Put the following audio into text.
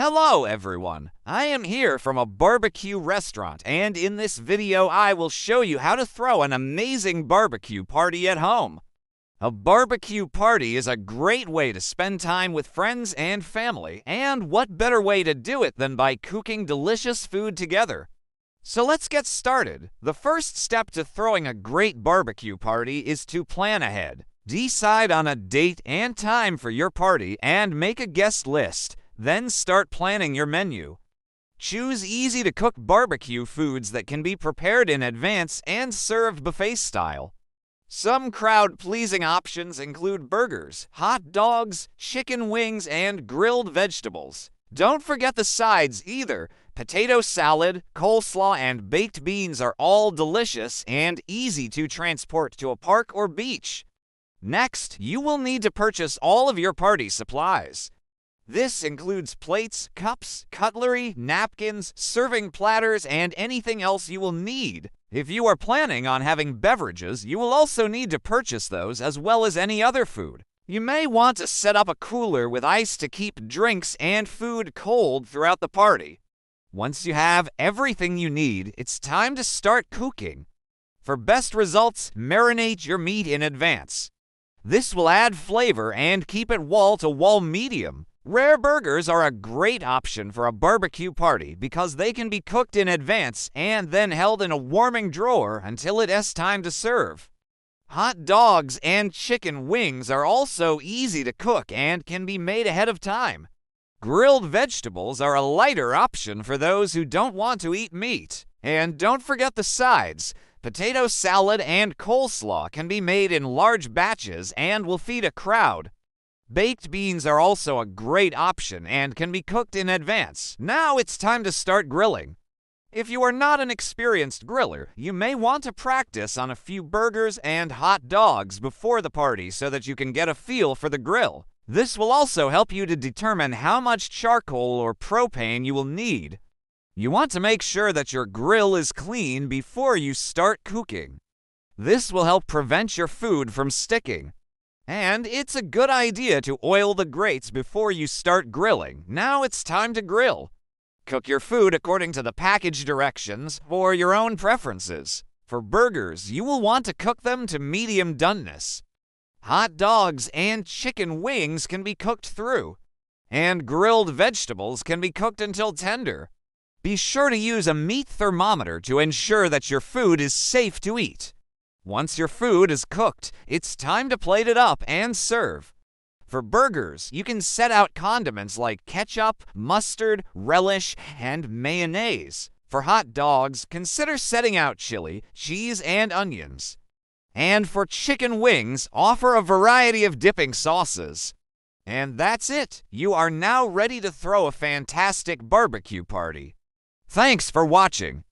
Hello everyone, I am here from a barbecue restaurant, and in this video I will show you how to throw an amazing barbecue party at home. A barbecue party is a great way to spend time with friends and family, and what better way to do it than by cooking delicious food together. So let's get started. The first step to throwing a great barbecue party is to plan ahead. Decide on a date and time for your party and make a guest list. Then start planning your menu. Choose easy-to-cook barbecue foods that can be prepared in advance and served buffet style. Some crowd-pleasing options include burgers, hot dogs, chicken wings, and grilled vegetables. Don't forget the sides either. Potato salad, coleslaw, and baked beans are all delicious and easy to transport to a park or beach. Next, you will need to purchase all of your party supplies. This includes plates, cups, cutlery, napkins, serving platters, and anything else you will need. If you are planning on having beverages, you will also need to purchase those as well as any other food. You may want to set up a cooler with ice to keep drinks and food cold throughout the party. Once you have everything you need, it's time to start cooking. For best results, marinate your meat in advance. This will add flavor and keep it wall-to-wall medium. Rare burgers are a great option for a barbecue party because they can be cooked in advance and then held in a warming drawer until it is time to serve. Hot dogs and chicken wings are also easy to cook and can be made ahead of time. Grilled vegetables are a lighter option for those who don't want to eat meat. And don't forget the sides. Potato salad and coleslaw can be made in large batches and will feed a crowd. Baked beans are also a great option and can be cooked in advance. Now it's time to start grilling. If you are not an experienced griller, you may want to practice on a few burgers and hot dogs before the party so that you can get a feel for the grill. This will also help you to determine how much charcoal or propane you will need. You want to make sure that your grill is clean before you start cooking. This will help prevent your food from sticking. And it's a good idea to oil the grates before you start grilling. Now it's time to grill. Cook your food according to the package directions for your own preferences. For burgers, you will want to cook them to medium doneness. Hot dogs and chicken wings can be cooked through. And grilled vegetables can be cooked until tender. Be sure to use a meat thermometer to ensure that your food is safe to eat. Once your food is cooked, it's time to plate it up and serve. For burgers, you can set out condiments like ketchup, mustard, relish, and mayonnaise. For hot dogs, consider setting out chili, cheese, and onions. And for chicken wings, offer a variety of dipping sauces. And that's it. You are now ready to throw a fantastic barbecue party. Thanks for watching.